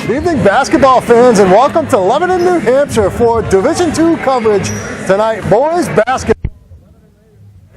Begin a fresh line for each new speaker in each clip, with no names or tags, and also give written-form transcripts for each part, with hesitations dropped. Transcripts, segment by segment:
Good evening, basketball fans, and welcome to Lebanon, New Hampshire for Division II coverage tonight. Boys basketball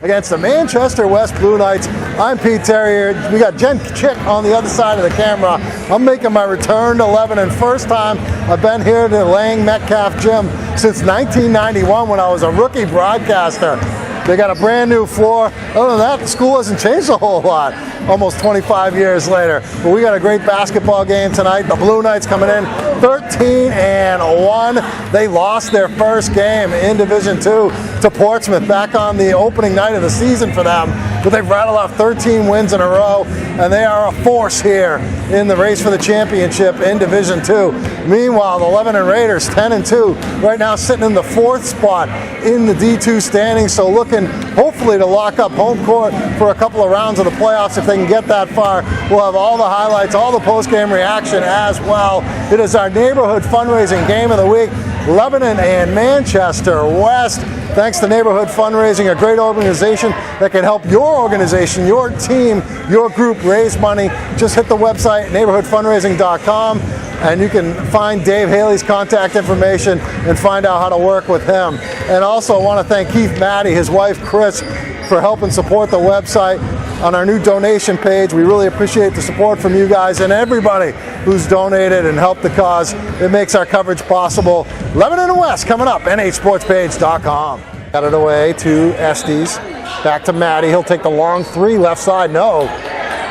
against the Manchester West Blue Knights. I'm Pete Terrier. We got Jen Chick on the other side of the camera. I'm making my return to Lebanon. First time I've been here to Lang Metcalf Gym since 1991 when I was a rookie broadcaster. They got a brand new floor. Other than that, the school hasn't changed a whole lot, almost 25 years later. But we got a great basketball game tonight. The Blue Knights coming in 13-1. They lost their first game in Division II to Portsmouth back on the opening night of the season for them. But they've rattled off 13 wins in a row, and they are a force here in the race for the championship in Division II. Meanwhile, the Lebanon Raiders, 10-2, right now sitting in the 4th spot in the D2 standings, so looking hopefully to lock up home court for a couple of rounds of the playoffs if they can get that far. We'll have all the highlights, all the post-game reaction as well. It is our neighborhood fundraising game of the week, Lebanon and Manchester West. Thanks to Neighborhood Fundraising, a great organization that can help your organization, your team, your group raise money. Just hit the website, neighborhoodfundraising.com, and you can find Dave Haley's contact information and find out how to work with him. And also I want to thank Keith Maddie, his wife Chris, for helping support the website on our new donation page. We really appreciate the support from you guys and everybody who's donated and helped the cause. It makes our coverage possible. Lebanon and West coming up, nhsportspage.com. Got it away to Estes. Back to Maddie. He'll take the long three, left side, no.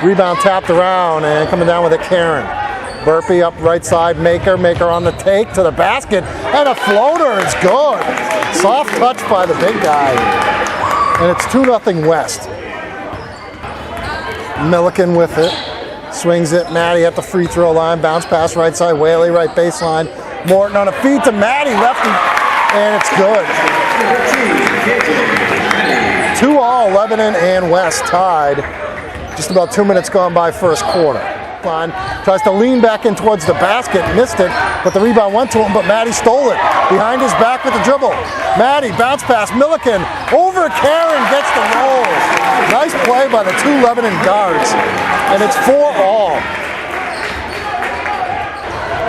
Rebound tapped around and coming down with it, Karen. Burpee up right side, Maker on the take to the basket, and a floater is good. Soft touch by the big guy. And it's 2-0 West. Milliken with it, swings it, Maddie at the free throw line, bounce pass right side, Whaley right baseline, Morton on a feed to Maddie, lefty, and it's good. 2-2 Lebanon and West tied. Just about 2 minutes gone by first quarter. Tries to lean back in towards the basket, missed it, but the rebound went to him, but Maddie stole it. Behind his back with the dribble. Maddie, bounce pass, Milliken, over Karen, gets the roll. Nice play by the two Lebanon guards, and it's 4-all.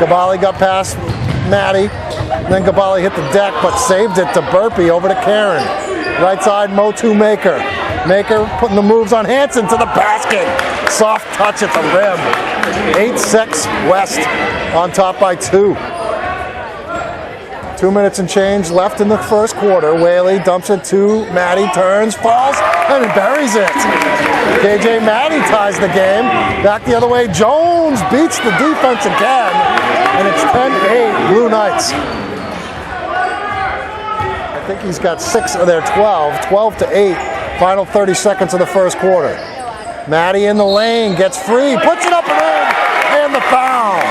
Gabali got past Maddie, then Gabali hit the deck, but saved it to Burpee, over to Karen. Right side, Motu Maker. Maker putting the moves on Hansen to the basket. Soft touch at the rim. 8-6 West on top by 2. 2 minutes and change left in the first quarter. Whaley dumps it to Maddie, turns, falls, and buries it. KJ Maddie ties the game. Back the other way, Jones beats the defense again, and it's 10-8 Blue Knights. I think he's got 6 of their 12-8. Final 30 seconds of the first quarter. Maddie in the lane, gets free, puts it up and in, and the foul.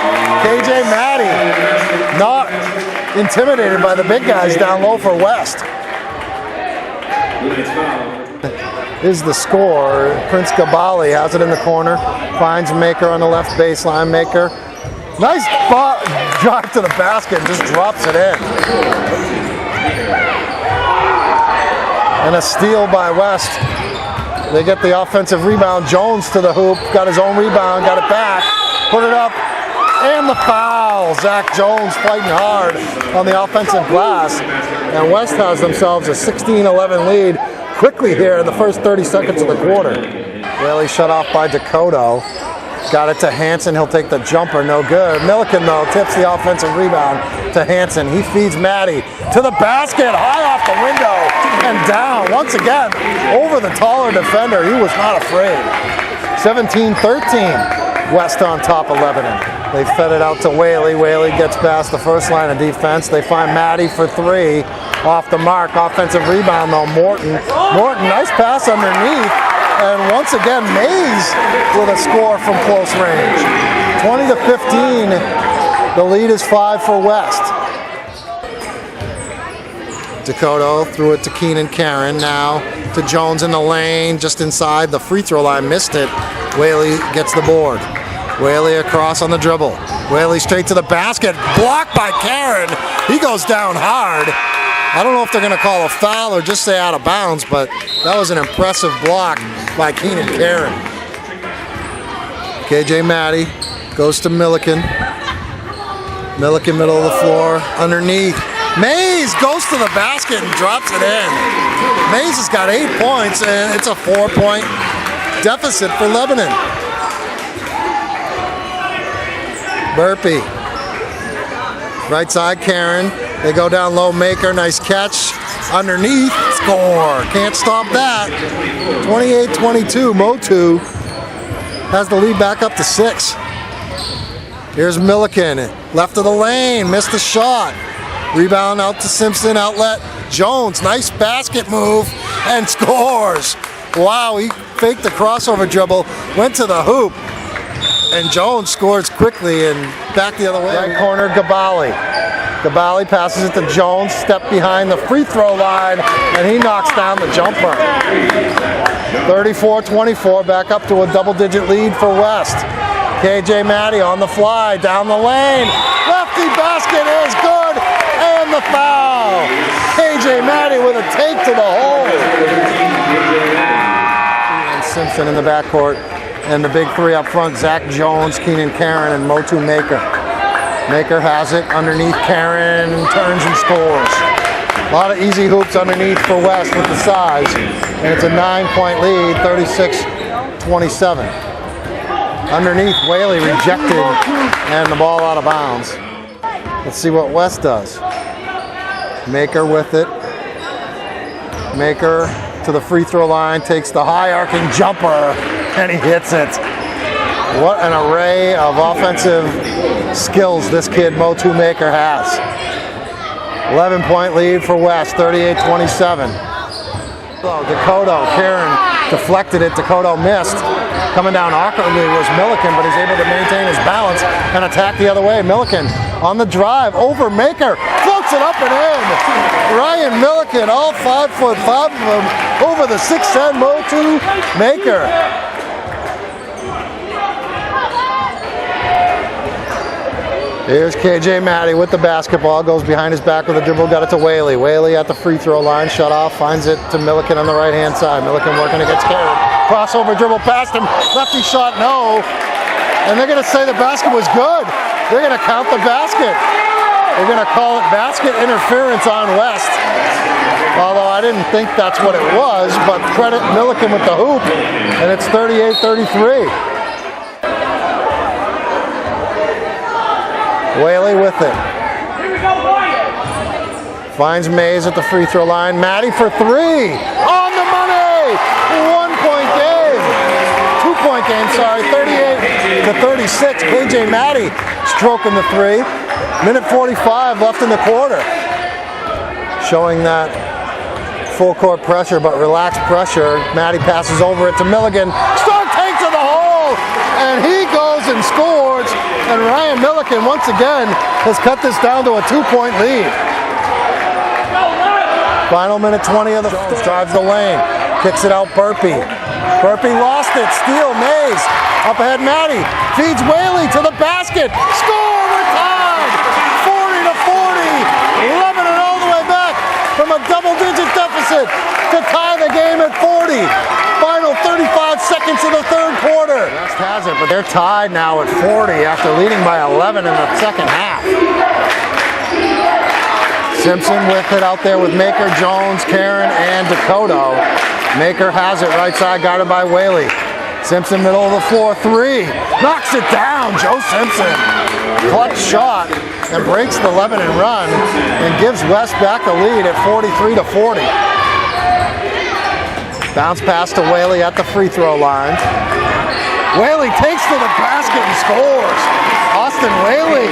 KJ Maddie not intimidated by the big guys down low for West. Is the score. Prince Gabali has it in the corner, finds Maker on the left baseline. Maker, nice drive to the basket, just drops it in. And a steal by West. They get the offensive rebound. Jones to the hoop, got his own rebound, got it back, put it up, and the foul. Zach Jones fighting hard on the offensive glass. And West has themselves a 16-11 lead quickly here in the first 30 seconds of the quarter. Really shut off by Dakota. Got it to Hansen, he'll take the jumper, no good. Milliken though tips the offensive rebound to Hansen. He feeds Maddie to the basket, high off the window and down. Once again, over the taller defender, he was not afraid. 17-13, West on top of Lebanon. They fed it out to Whaley. Whaley gets past the first line of defense. They find Maddie for 3, off the mark. Offensive rebound though, Morton, nice pass underneath. And once again, Mays with a score from close range. 20-15, the lead is 5 for West. Dakota threw it to Keenan Karen, now to Jones in the lane, just inside the free throw line, missed it. Whaley gets the board. Whaley across on the dribble. Whaley straight to the basket, blocked by Karen. He goes down hard. I don't know if they're going to call a foul or just say out of bounds, but that was an impressive block by Keenan Karen. KJ Maddie goes to Milliken. Milliken, middle of the floor, underneath. Mays goes to the basket and drops it in. Mays has got 8 points, and it's a 4-point deficit for Lebanon. Burpee. Right side, Karen. They go down low, Maker, nice catch. Underneath, score. Can't stop that. 28-22, Motu has the lead back up to 6. Here's Milliken, left of the lane, missed the shot. Rebound out to Simpson, outlet. Jones, nice basket move, and scores. Wow, he faked the crossover dribble, went to the hoop, and Jones scores quickly and back the other way. Right corner, Gabali. Gabali passes it to Jones, step behind the free throw line, and he knocks down the jumper. 34-24, back up to a double-digit lead for West. KJ Maddie on the fly, down the lane. Lefty basket is good, and the foul. KJ Maddie with a take to the hole. And Simpson in the backcourt, and the big three up front, Zach Jones, Keenan Karen, and Motu Maker. Maker has it underneath Karen, turns and scores. A lot of easy hoops underneath for West with the size, and it's a 9-point lead, 36-27. Underneath, Whaley rejected, and the ball out of bounds. Let's see what West does. Maker with it. Maker to the free throw line, takes the high arcing jumper, and he hits it. What an array of offensive skills this kid, Motu Maker, has. 11-point lead for West, 38-27. Dakota, Karen deflected it, Dakota missed. Coming down awkwardly was Milliken, but he's able to maintain his balance and attack the other way. Milliken on the drive, over Maker, floats it up and in. Ryan Milliken, all 5'5" of them, over the 6'10" Motu Maker. Here's KJ Maddie with the basketball, goes behind his back with a dribble, got it to Whaley. Whaley at the free throw line, shut off, finds it to Milliken on the right-hand side. Milliken working against Karen. Crossover dribble past him, lefty shot, no. And they're gonna say the basket was good. They're gonna count the basket. They're gonna call it basket interference on West. Although I didn't think that's what it was, but credit Milliken with the hoop, and it's 38-33. Whaley with it. Finds Mays at the free throw line. Maddie for three. On the money! 1-point game. 2-point game, sorry. 38-36. KJ Maddie stroking the three. Minute 45 left in the quarter. Showing that full court pressure, but relaxed pressure. Maddie passes over it to Milligan. Stark takes to the hole! And he goes and scores. And Ryan Milliken once again has cut this down to a 2-point lead. Final minute 20 of the drives the lane, kicks it out Burpee. Burpee lost it, steal Mays. Up ahead Maddie, feeds Whaley to the basket. Score, we're tied! 40-40. Lebanon all the way back from a double-digit deficit to tie the game at 40. Final 35 seconds of the third quarter. West has it, but they're tied now at 40 after leading by 11 in the second half. Simpson with it out there with Maker, Jones, Karen, and Dakota. Maker has it right side, guarded by Whaley. Simpson middle of the floor, three. Knocks it down, Joe Simpson. Clutch shot and breaks the Lebanon run and gives West back the lead at 43-40. Bounce pass to Whaley at the free throw line. Whaley takes to the basket and scores. Austin Whaley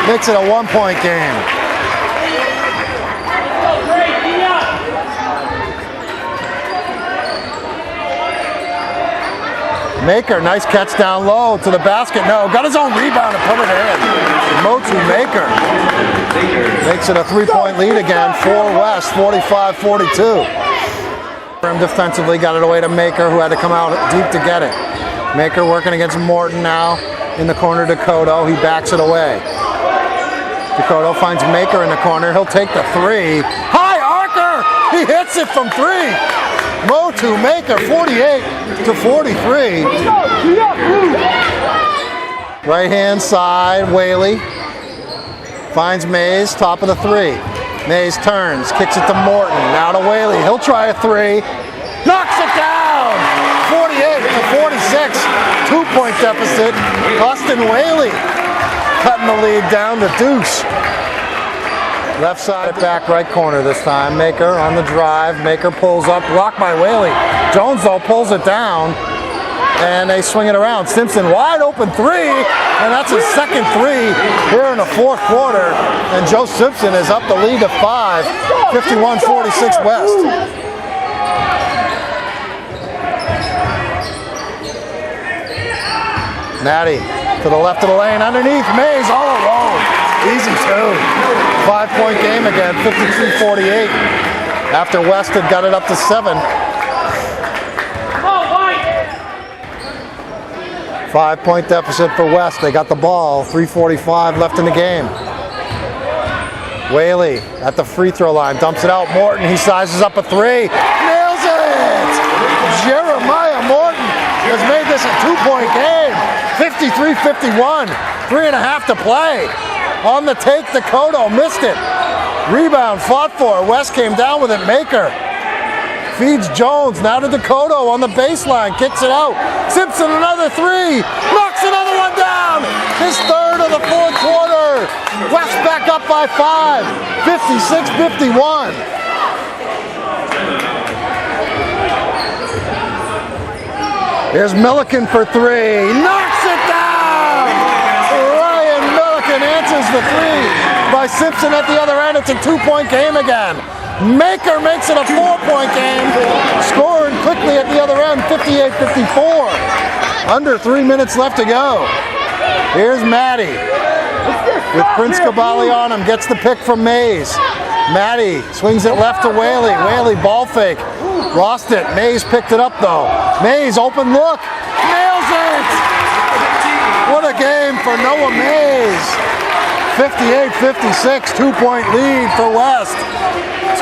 makes it a 1-point game. Maker, nice catch down low to the basket. No, got his own rebound and put it in. Motu Maker makes it a 3-point lead again for West, 45-42. Defensively, got it away to Maker, who had to come out deep to get it. Maker working against Morton now in the corner. Dakota, he backs it away. Dakota finds Maker in the corner. He'll take the three. High archer! He hits it from three. Motu Maker, 48-43. Right hand side, Whaley. Finds Mays, top of the three. Mays turns, kicks it to Morton. Now to Whaley. He'll try a three. Knocks it down! 48 to 46. 2-point deficit. Austin Whaley cutting the lead down to deuce. Left side back right corner this time. Maker on the drive. Maker pulls up. Blocked by Whaley. Jones, though, pulls it down. And they swing it around. Simpson wide open three. And that's his second three here in the fourth quarter. And Joe Simpson is up the lead to 5. 51-46 West. Natty to the left of the lane. Underneath. Mays all alone. Easy two. 5-point game again, 53-48. After West had got it up to 7. 5-point deficit for West. They got the ball. 3:45 left in the game. Whaley at the free throw line. Dumps it out. Morton, he sizes up a three. Nails it! Jeremiah Morton has made this a 2-point game. 53-51. 3.5 to play. On the take, Dakota missed it. Rebound fought for. West came down with it. Maker feeds Jones. Now to Dakota on the baseline. Kicks it out. Simpson another three. Knocks another one down. His third of the fourth quarter. West back up by 5. 56-51. Here's Milliken for three. Knocks it down! Ryan Milliken answers the three by Simpson at the other end. It's a 2-point game again. Maker makes it a 4-point game. Scoring quickly at the other end, 58-54. Under 3 minutes left to go. Here's Matty with Prince Cavalli on him. Gets the pick from Mays. Matty swings it left to Whaley. Whaley ball fake. Lost it. Mays picked it up though. Mays open look. Nails it! What a game for Noah Mays. 58-56. 2-point lead for West.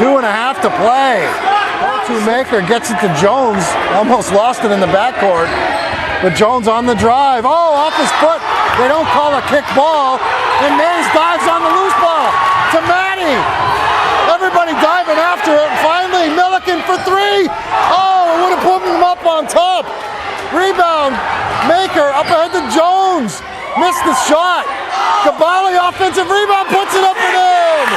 2.5 to play. Maker gets it to Jones. Almost lost it in the backcourt. But Jones on the drive. Oh, off his foot. They don't call a kick ball. And Mays dives on the loose ball to Matty. Everybody diving after it. And finally, Milliken for three. Oh, it would have put him up on top. Rebound. Maker up ahead to Jones. Missed the shot. Cavalli offensive rebound, puts it up and in.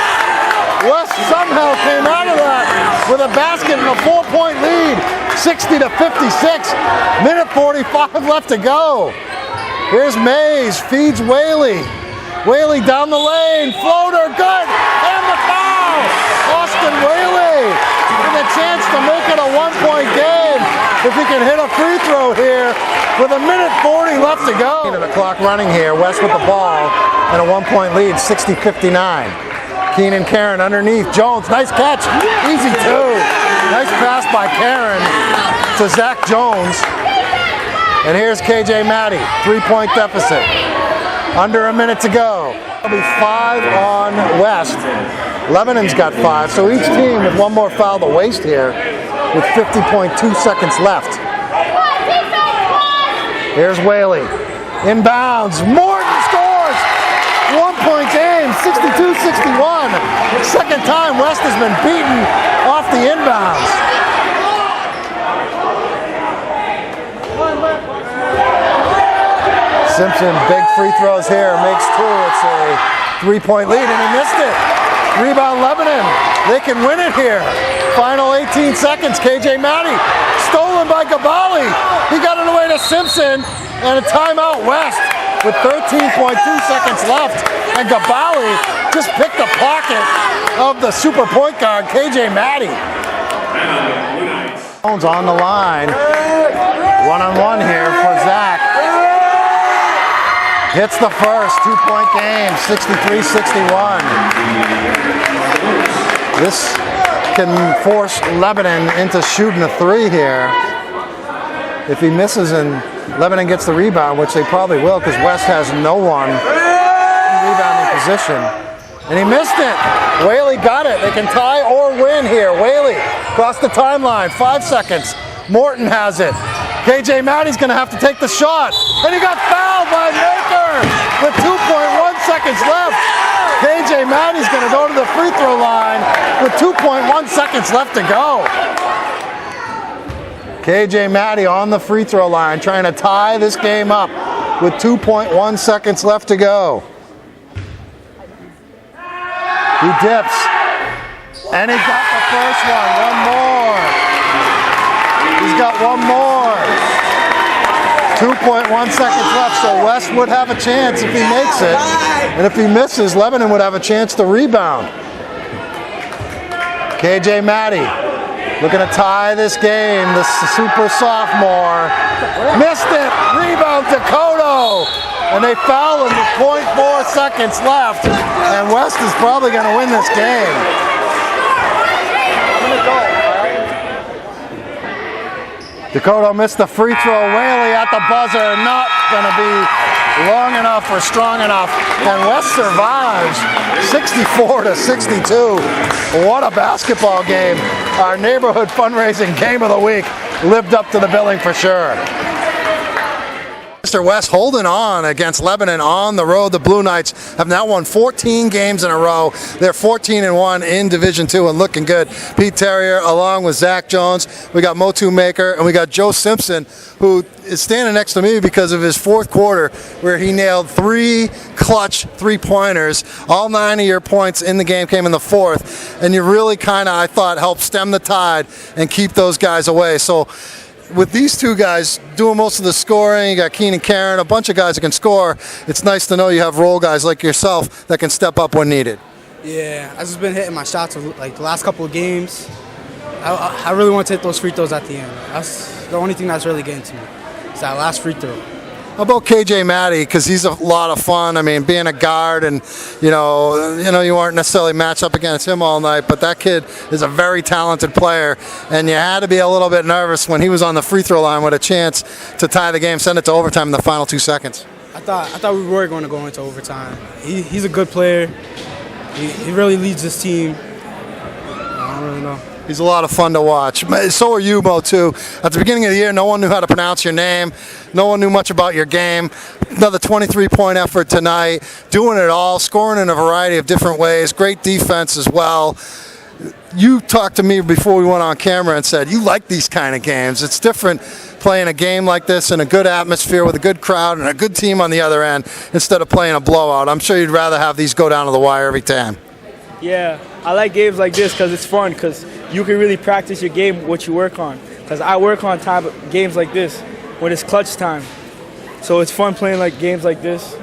West somehow came out of that with a basket and a 4-point lead. 60-56. Minute 45 left to go. Here's Mays, feeds Whaley. Whaley down the lane, floater, good, and the foul! Austin Whaley with a chance to make it a 1-point game if he can hit a free throw here with a minute 40 left to go. The clock running here, West with the ball and a 1-point lead, 60-59. Keenan Karen underneath, Jones, nice catch, easy two. Nice pass by Karen to Zach Jones. And here's KJ Matty, 3-point deficit. Under a minute to go. That'll be 5 on West. Lebanon's got 5, so each team with one more foul to waste here with 50.2 seconds left. Here's Whaley. Inbounds. Morton scores! 1-point game, 62-61. Second time West has been beaten off the inbounds. Simpson, big free throws here, makes 2. It's a 3-point lead, and he missed it. Rebound Lebanon. They can win it here. Final 18 seconds. KJ Matty stolen by Cavalli. He got it away to Simpson, and a timeout West with 13.2 seconds left. And Cavalli just picked the pocket of the super point guard, KJ Matty. Jones on the line. One-on-one here for Zach. Hits the first, 2-point game, 63-61. This can force Lebanon into shooting a 3 here. If he misses and Lebanon gets the rebound, which they probably will because West has no one in rebounding position. And he missed it. Whaley got it. They can tie or win here. Whaley across the timeline, 5 seconds. Morton has it. KJ Matty's going to have to take the shot. And he got fouled by Maker with 2.1 seconds left. KJ seconds left to go. KJ Maddie on the free throw line trying to tie this game up with 2.1 seconds left to go. He dips. And he got the first one. One more. He's got one more. 2.1 seconds left, so West would have a chance if he makes it. And if he misses, Lebanon would have a chance to rebound. KJ Maddie looking to tie this game. The super sophomore missed it. Rebound Dakota. And they foul him with 0.4 seconds left. And West is probably going to win this game. Dakota missed the free throw. Whaley at the buzzer. Not going to be long enough or strong enough. And West survives 64-62. What a basketball game. Our neighborhood fundraising game of the week lived up to the billing for sure. Mr. West holding on against Lebanon on the road. The Blue Knights have now won 14 games in a row. They're 14-1 in Division II and looking good. Pete Terrier along with Zach Jones. We got Motu Maker and we got Joe Simpson, who is standing next to me because of his fourth quarter where he nailed 3 clutch three-pointers. All 9 of your points in the game came in the fourth. And you really kind of, I thought, helped stem the tide and keep those guys away. So with these two guys doing most of the scoring, you got Keenan Karen, a bunch of guys that can score. It's nice to know you have role guys like yourself that can step up when needed.
Yeah, I've just been hitting my shots like the last couple of games. I really want to hit those free throws at the end. That's the only thing that's really getting to me. It's that last free throw.
How about KJ Maddie? Because he's a lot of fun. I mean, being a guard and you weren't necessarily matched up against him all night, but that kid is a very talented player, and you had to be a little bit nervous when he was on the free throw line with a chance to tie the game, send it to overtime in the final 2 seconds.
I thought we were going to go into overtime. He's a good player. He really leads this team. I don't really know.
He's a lot of fun to watch. So are you, Mo, too. At the beginning of the year, no one knew how to pronounce your name. No one knew much about your game. Another 23-point effort tonight. Doing it all, scoring in a variety of different ways. Great defense as well. You talked to me before we went on camera and said you like these kind of games. It's different playing a game like this in a good atmosphere with a good crowd and a good team on the other end instead of playing a blowout. I'm sure you'd rather have these go down to the wire every time.
Yeah, I like games like this because it's fun, because you can really practice your game, what you work on. Because I work on games like this when it's clutch time. So it's fun playing like games like this.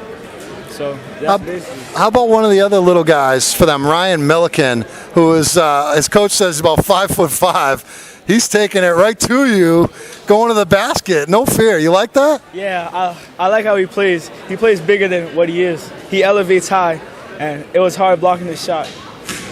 So that's basically.
How about one of the other little guys for them, Ryan Milliken, who is, his coach says, about 5'5". He's taking it right to you, going to the basket. No fear. You like that?
Yeah, I like how he plays. He plays bigger than what he is. He elevates high, and it was hard blocking his shot.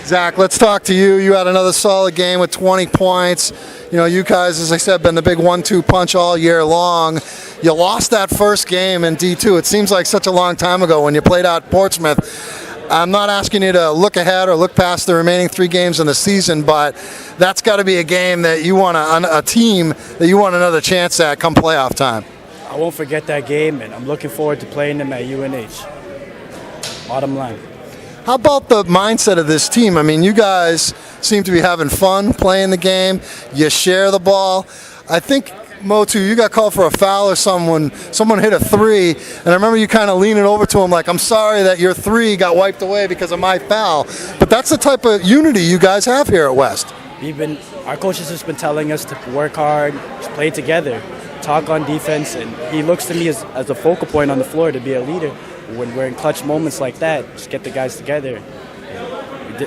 Zach, let's talk to you. You had another solid game with 20 points. You know, you guys, as I said, been the big 1-2 punch all year long. You lost that first game in D2. It seems like such a long time ago when you played out Portsmouth. I'm not asking you to look ahead or look past the remaining 3 games in the season, but that's got to be a game that you want a team that you want another chance at come playoff time.
I won't forget that game, and I'm looking forward to playing them at UNH. Bottom line.
How about the mindset of this team? I mean, you guys seem to be having fun playing the game. You share the ball. I think, Motu, you got called for a foul or someone hit a 3, and I remember you kind of leaning over to him like, I'm sorry that your 3 got wiped away because of my foul. But that's the type of unity you guys have here at West.
Our coach has just been telling us to work hard, just play together, talk on defense, and he looks to me as a focal point on the floor to be a leader. When we're in clutch moments like that, just get the guys together.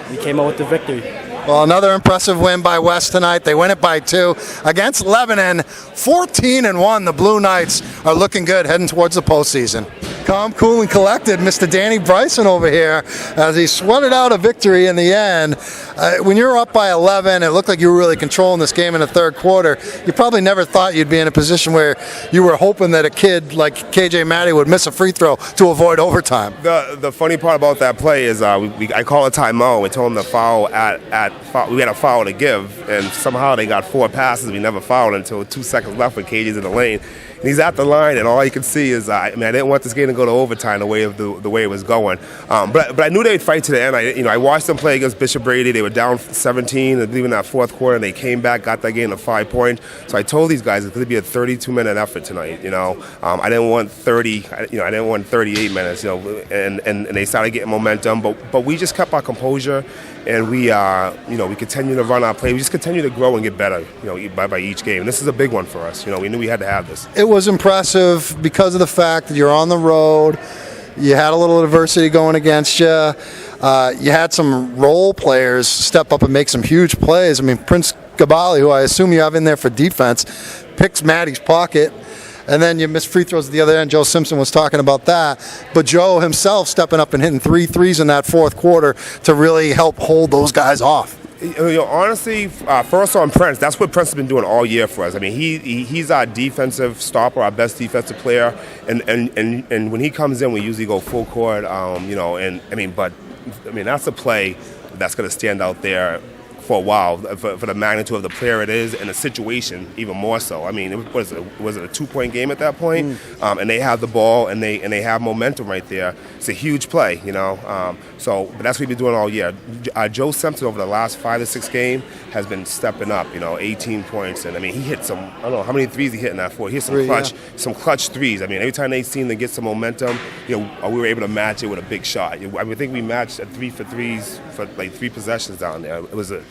We came out with the victory.
Well, another impressive win by West tonight. They win it by 2 against Lebanon. 14-1. The Blue Knights are looking good heading towards the postseason. Calm, cool, and collected, Mr. Danny Bryson over here as he sweated out a victory in the end. When you're up by 11, it looked like you were really controlling this game in the third quarter. You probably never thought you'd be in a position where you were hoping that a kid like KJ Maddie would miss a free throw to avoid overtime.
The funny part about that play is I called a timeout. We told them to foul we had a foul to give, and somehow they got 4 passes. We never fouled until 2 seconds left with KJ's in the lane. and he's at the line, and all you can see is, I didn't want this game to go to overtime the way it was going. But I knew they'd fight to the end. I watched them play against Bishop Brady. They were down 17, I believe, in that fourth quarter, and they came back, got that game to 5 points. So I told these guys it's going to be a 32-minute effort tonight. I didn't want 30. I didn't want 38 minutes. And they started getting momentum, but we just kept our composure, and we continue to run our play. We just continue to grow and get better, by each game. And this is a big one for us. We knew we had to have this.
It was impressive because of the fact that you're on the road. You had a little adversity going against you. You had some role players step up and make some huge plays. I mean, Prince Gabali, who I assume you have in there for defense, picks Maddie's pocket. And then you missed free throws at the other end. Joe Simpson was talking about that. But Joe himself stepping up and hitting 3 threes in that fourth quarter to really help hold those guys off.
Honestly, first on Prince, that's what Prince has been doing all year for us. I mean, he's our defensive stopper, our best defensive player, and when he comes in, we usually go full court. But that's a play that's going to stand out there for a while, for the magnitude of the player it is, and the situation even more so. I mean, was it a 2-point game at that point? And they have the ball, and they have momentum right there. It's a huge play, but that's what we've been doing all year. Joe Simpson over the last 5 to 6 games has been stepping up. 18 points, and he hit some. I don't know how many threes he hit in that fourth. He hit some clutch threes. Every time they seem to get some momentum, we were able to match it with a big shot. I think we matched at 3 for 3s for like 3 possessions down there. It was a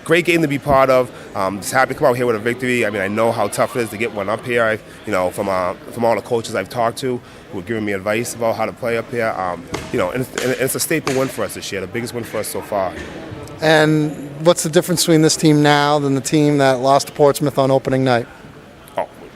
great game to be part of. Just happy to come out here with a victory. I know how tough it is to get one up here. From all the coaches I've talked to who are giving me advice about how to play up here. And it's a staple win for us this year, the biggest win for us so far.
And what's the difference between this team now than the team that lost to Portsmouth on opening night?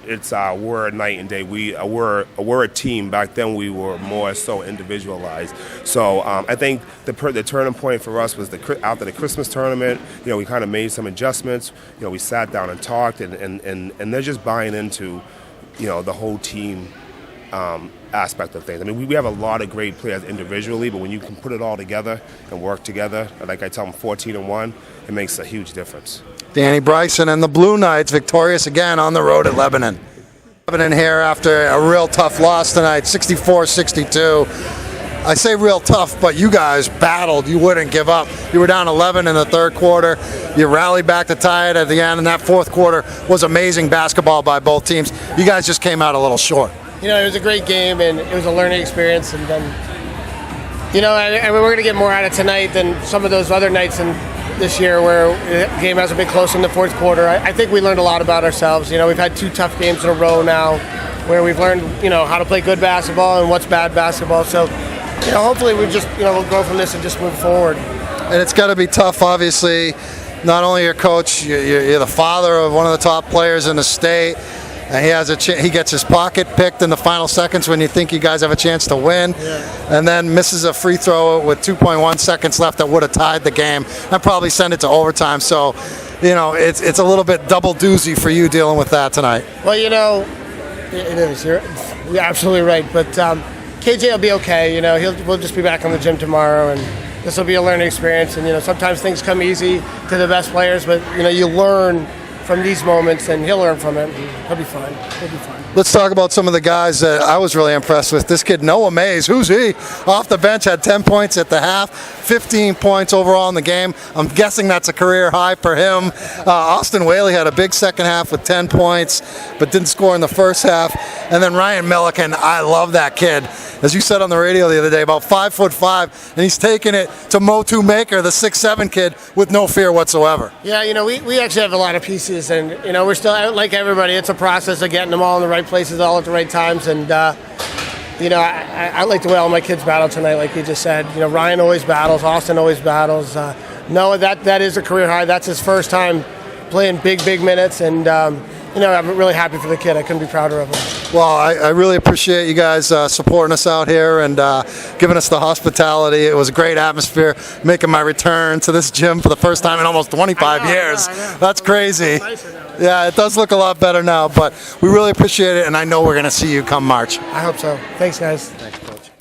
It's we're night and day. We're a team. Back then, we were more so individualized. So I think the turning point for us was after the Christmas tournament. We kind of made some adjustments. We sat down and talked, and they're just buying into, the whole team aspect of things. We have a lot of great players individually, but when you can put it all together and work together, like I tell them, 14-1, it makes a huge difference.
Danny Bryson and the Blue Knights victorious again on the road at Lebanon. Lebanon here after a real tough loss tonight, 64-62. I say real tough, but you guys battled. You wouldn't give up. You were down 11 in the third quarter. You rallied back to tie it at the end, and that fourth quarter was amazing basketball by both teams. You guys just came out a little short.
It was a great game, and it was a learning experience. And then, and we're going to get more out of tonight than some of those other nights this year where the game hasn't been close in the fourth quarter. I think we learned a lot about ourselves. We've had 2 tough games in a row now where we've learned, how to play good basketball and what's bad basketball. So, hopefully we just, we'll grow from this and just move forward.
And it's got to be tough, obviously. Not only your coach, you're the father of one of the top players in the state. And he gets his pocket picked in the final seconds when you think you guys have a chance to win, and then misses a free throw with 2.1 seconds left that would have tied the game and probably sent it to overtime. So, it's a little bit double doozy for you dealing with that tonight.
Well, it is. You're absolutely right. But KJ will be okay. We'll just be back in the gym tomorrow, and this will be a learning experience. And sometimes things come easy to the best players, but you learn from these moments, and he'll learn from it. He'll be fine.
Let's talk about some of the guys that I was really impressed with. This kid, Noah Mays, who's he? Off the bench, had 10 points at the half, 15 points overall in the game. I'm guessing that's a career high for him. Austin Whaley had a big second half with 10 points, but didn't score in the first half. And then Ryan Milliken, I love that kid. As you said on the radio the other day, about 5'5", and he's taking it to Motu Maker, the 6'7" kid, with no fear whatsoever.
Yeah, we actually have a lot of pieces, and we're still, like everybody, it's a process of getting them all in the right places all at the right times. And I like the way all my kids battle tonight, like you just said. Ryan always battles, Austin always battles. Noah, that is a career high. That's his first time playing big minutes, and I'm really happy for the kid. I couldn't be prouder of him.
Well, I really appreciate you guys supporting us out here and giving us the hospitality. It was a great atmosphere, making my return to this gym for the first time in almost 25 years. I know. That's crazy. Yeah, it does look a lot better now, but we really appreciate it, and I know we're going to see you come March.
I hope so. Thanks, guys.
Thanks.